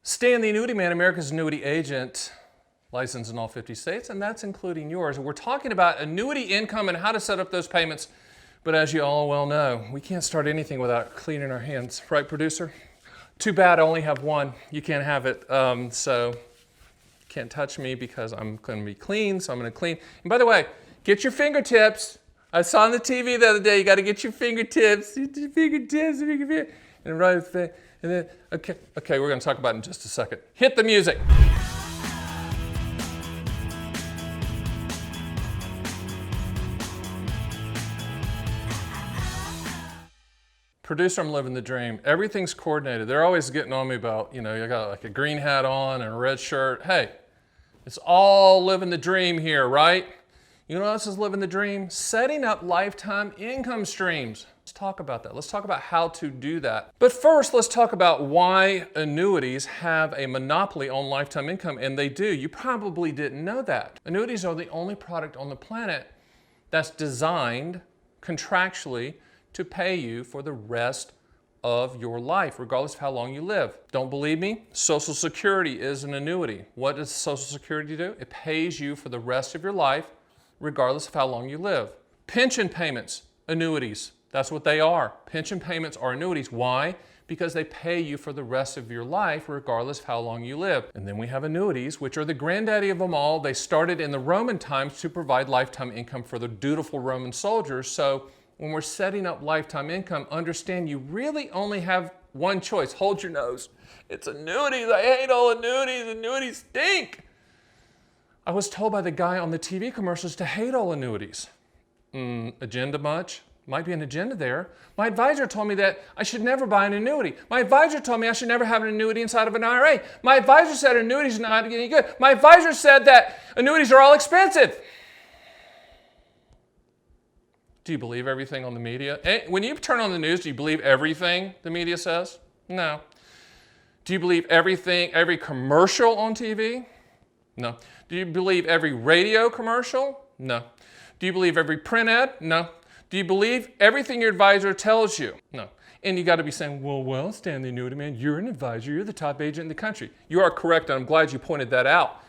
Stan The Annuity Man, America's annuity agent, licensed in all 50 states, and that's including yours. And we're talking about annuity income and how to set up those payments. But as you all well know, we can't start anything without cleaning our hands. Right, producer? Too bad I only have one. You can't have it. So you can't touch me because I'm going to be clean, so I'm going to clean. And by the way, get your fingertips. I saw on the TV the other day, you got to get your fingertips. Get your fingertips. And right thing. And then, okay, we're going to talk about it in just a second. Hit the music. Producer, I'm living the dream. Everything's coordinated. They're always getting on me about, you got like a green hat on and a red shirt. Hey, it's all living the dream here, right? You know what else is living the dream? Setting up lifetime income streams. Let's talk about that. Let's talk about how to do that. But first, let's talk about why annuities have a monopoly on lifetime income, and they do. You probably didn't know that. Annuities are the only product on the planet that's designed contractually to pay you for the rest of your life, regardless of how long you live. Don't believe me? Social Security is an annuity. What does Social Security do? It pays you for the rest of your life, regardless of how long you live. Pension payments, annuities. That's what they are. Pension payments are annuities. Why? Because they pay you for the rest of your life, regardless of how long you live. And then we have annuities, which are the granddaddy of them all. They started in the Roman times to provide lifetime income for the dutiful Roman soldiers. So when we're setting up lifetime income, understand you really only have one choice. Hold your nose. It's annuities. I hate all annuities. Annuities stink. I was told by the guy on the TV commercials to hate all annuities. Agenda much? Might be an agenda there. My advisor told me that I should never buy an annuity. My advisor told me I should never have an annuity inside of an IRA. My advisor said annuities are not any good. My advisor said that annuities are all expensive. Do you believe everything on the media? When you turn on the news, do you believe everything the media says? No. Do you believe everything, every commercial on TV? No. Do you believe every radio commercial? No. Do you believe every print ad? No. Do you believe everything your advisor tells you? No. And you got to be saying, well, Stan the Annuity Man, you're an advisor. You're the top agent in the country. You are correct, and I'm glad you pointed that out.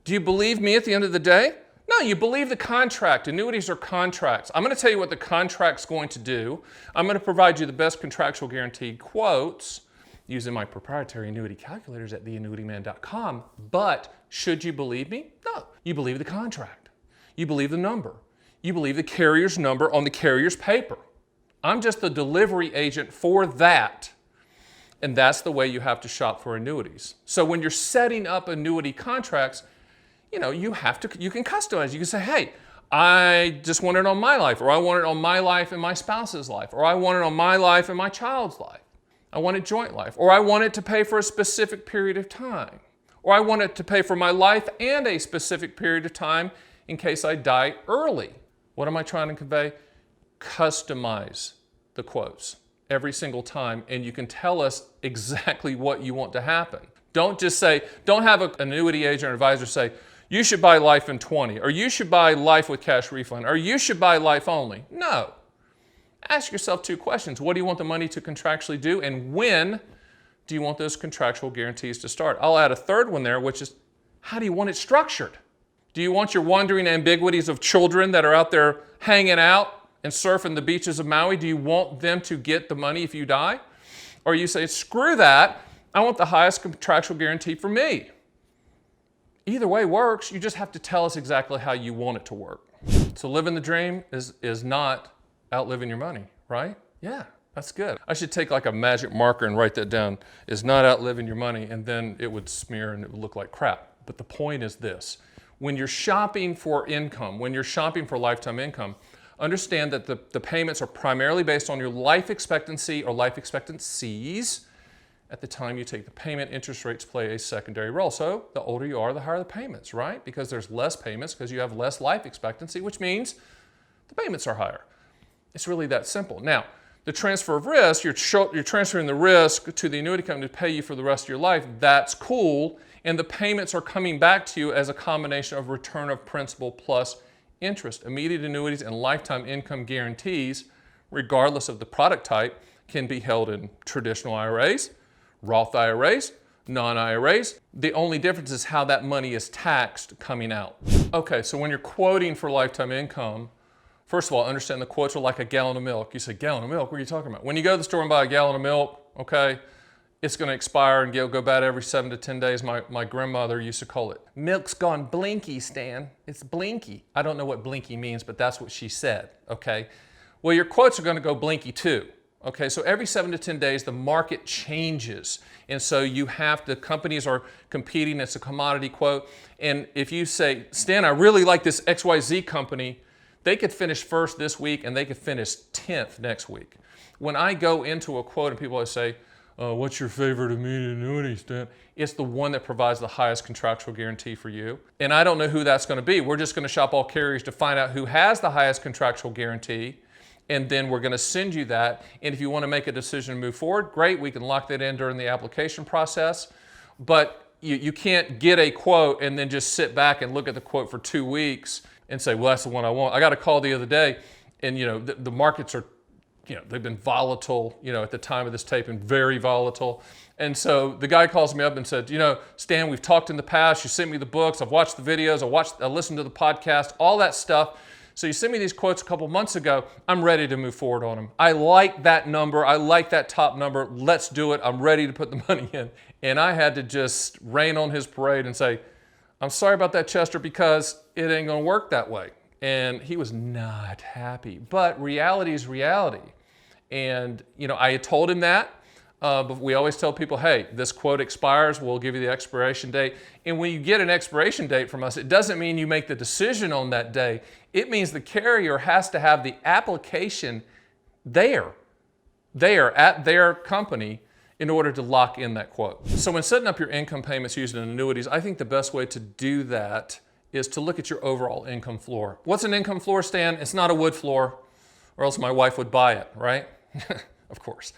Do you believe me at the end of the day? No, you believe the contract. Annuities are contracts. I'm going to tell you what the contract's going to do. I'm going to provide you the best contractual guaranteed quotes using my proprietary annuity calculators at theannuityman.com. But should you believe me? No. You believe the contract. You believe the number. You believe the carrier's number on the carrier's paper. I'm just the delivery agent for that. And that's the way you have to shop for annuities. So when you're setting up annuity contracts, you can customize. You can say, hey, I just want it on my life, or I want it on my life and my spouse's life, or I want it on my life and my child's life. I want it joint life, or I want it to pay for a specific period of time, or I want it to pay for my life and a specific period of time in case I die early. What am I trying to convey? Customize the quotes every single time, and you can tell us exactly what you want to happen. Don't just say, don't have an annuity agent or advisor say, you should buy life in 20, or you should buy life with cash refund, or you should buy life only. No. Ask yourself two questions. What do you want the money to contractually do, and when do you want those contractual guarantees to start? I'll add a third one there, which is, how do you want it structured? Do you want your wandering ambiguities of children that are out there hanging out and surfing the beaches of Maui? Do you want them to get the money if you die? Or you say, screw that, I want the highest contractual guarantee for me. Either way works, you just have to tell us exactly how you want it to work. So living the dream is not outliving your money, right? Yeah, that's good. I should take like a magic marker and write that down. Is not outliving your money, and then it would smear and it would look like crap. But the point is this. When you're shopping for income, when you're shopping for lifetime income, understand that the payments are primarily based on your life expectancy or life expectancies. At the time you take the payment, interest rates play a secondary role. So the older you are, the higher the payments, right? Because there's less payments because you have less life expectancy, which means the payments are higher. It's really that simple. Now, the transfer of risk, you're transferring the risk to the annuity company to pay you for the rest of your life. That's cool. And the payments are coming back to you as a combination of return of principal plus interest. Immediate annuities and lifetime income guarantees, regardless of the product type, can be held in traditional IRAs, Roth IRAs, non-IRAs. The only difference is how that money is taxed coming out. Okay, so when you're quoting for lifetime income, first of all, understand the quotes are like a gallon of milk. You say, gallon of milk, what are you talking about? When you go to the store and buy a gallon of milk, okay, it's going to expire and go bad every 7 to 10 days. My grandmother used to call it, milk's gone blinky, Stan. It's blinky. I don't know what blinky means, but that's what she said, okay? Well, your quotes are going to go blinky too. Okay, so every 7 to 10 days, the market changes. And so you have to, companies are competing, it's a commodity quote. And if you say, Stan, I really like this XYZ company, they could finish first this week and they could finish 10th next week. When I go into a quote and people always say, what's your favorite immediate annuity, Stan? It's the one that provides the highest contractual guarantee for you. And I don't know who that's going to be. We're just going to shop all carriers to find out who has the highest contractual guarantee. And then we're going to send you that. And if you want to make a decision to move forward, great, we can lock that in during the application process. But you can't get a quote and then just sit back and look at the quote for 2 weeks and say, well, that's the one I want. I got a call the other day, and the markets are, they've been volatile, at the time of this taping, very volatile. And so the guy calls me up and said, Stan, we've talked in the past. You sent me the books. I've watched the videos. I listened to the podcast, all that stuff. So you sent me these quotes a couple months ago. I'm ready to move forward on them. I like that number. I like that top number. Let's do it. I'm ready to put the money in. And I had to just rain on his parade and say, I'm sorry about that, Chester, because it ain't going to work that way. And he was not happy. But reality is reality. And, I had told him that. But we always tell people, hey, this quote expires, we'll give you the expiration date. And when you get an expiration date from us, it doesn't mean you make the decision on that day. It means the carrier has to have the application there at their company in order to lock in that quote. So when setting up your income payments using annuities, I think the best way to do that is to look at your overall income floor. What's an income floor, Stan? It's not a wood floor, or else my wife would buy it, right? Of course.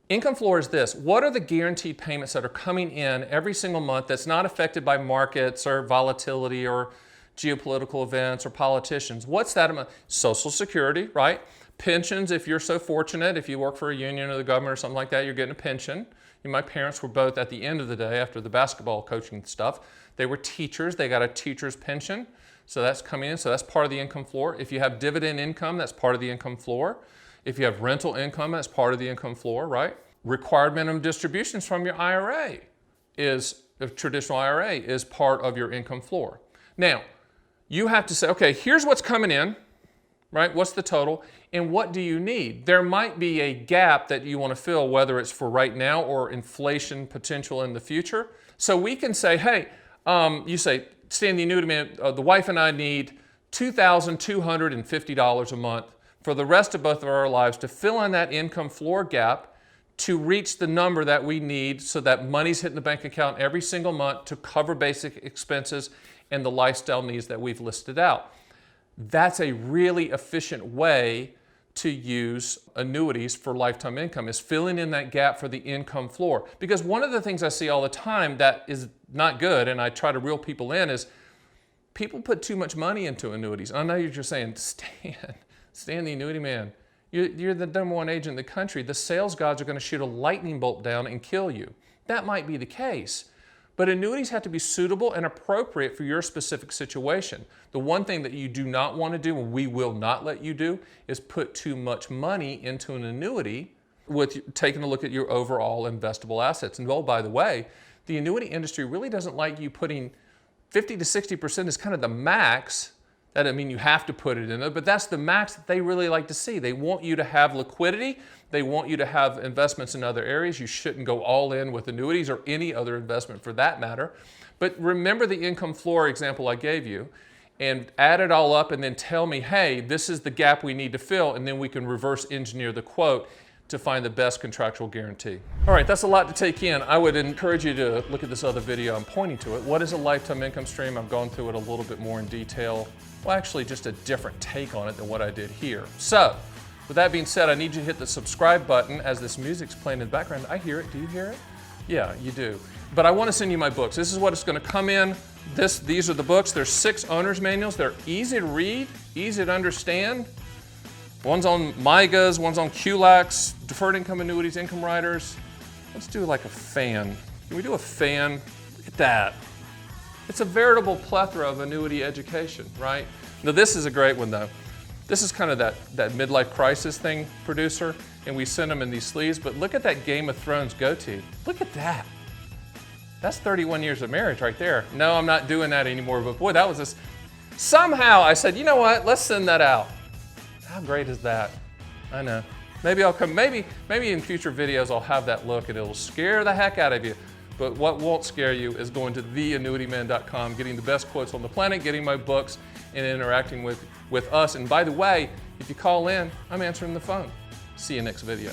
Income floor is this. What are the guaranteed payments that are coming in every single month that's not affected by markets or volatility or geopolitical events or politicians? What's that amount? Social Security, right? Pensions, if you're so fortunate, if you work for a union or the government or something like that, you're getting a pension. My parents were both, at the end of the day, after the basketball coaching stuff, they were teachers. They got a teacher's pension. So that's coming in. So that's part of the income floor. If you have dividend income, that's part of the income floor. If you have rental income, that's part of the income floor, right? Required minimum distributions from your IRA the traditional IRA is part of your income floor. Now, you have to say, okay, here's what's coming in, right? What's the total? And what do you need? There might be a gap that you want to fill, whether it's for right now or inflation potential in the future. So we can say, hey, you say, Stan the Annuity Man, the wife and I need $2,250 a month for the rest of both of our lives to fill in that income floor gap to reach the number that we need so that money's hitting the bank account every single month to cover basic expenses and the lifestyle needs that we've listed out. That's a really efficient way to use annuities for lifetime income, is filling in that gap for the income floor. Because one of the things I see all the time that is not good, and I try to reel people in, is people put too much money into annuities. I know you're just saying, Stan the Annuity Man, you're the number one agent in the country. The sales gods are going to shoot a lightning bolt down and kill you. That might be the case. But annuities have to be suitable and appropriate for your specific situation. The one thing that you do not want to do, and we will not let you do, is put too much money into an annuity with taking a look at your overall investable assets. And oh, by the way, the annuity industry really doesn't like you putting 50 to 60% is kind of the max. That doesn't mean you have to put it in there, but that's the max that they really like to see. They want you to have liquidity. They want you to have investments in other areas. You shouldn't go all in with annuities or any other investment for that matter. But remember the income floor example I gave you and add it all up and then tell me, hey, this is the gap we need to fill, and then we can reverse engineer the quote to find the best contractual guarantee. All right, that's a lot to take in. I would encourage you to look at this other video. I'm pointing to it. What is a lifetime income stream? I've gone through it a little bit more in detail. Well, actually just a different take on it than what I did here. So, with that being said, I need you to hit the subscribe button as this music's playing in the background. I hear it. Do you hear it? Yeah, you do. But I want to send you my books. This is what it's going to come in. These are the books. There's 6 owner's manuals. They're easy to read, easy to understand. One's on MIGAs, one's on QLACs, deferred income annuities, income riders. Let's do like a fan Can we do a fan? Look at that. It's a veritable plethora of annuity education, right? Now this is a great one though. This is kind of that midlife crisis thing, producer, and we send them in these sleeves, but look at that Game of Thrones goatee. Look at that. That's 31 years of marriage right there. No, I'm not doing that anymore, but boy, that was this. Somehow I said, you know what, let's send that out. How great is that? I know. Maybe I'll come, maybe in future videos I'll have that look and it'll scare the heck out of you. But what won't scare you is going to theannuityman.com, getting the best quotes on the planet, getting my books, and interacting with us. And by the way, if you call in, I'm answering the phone. See you next video.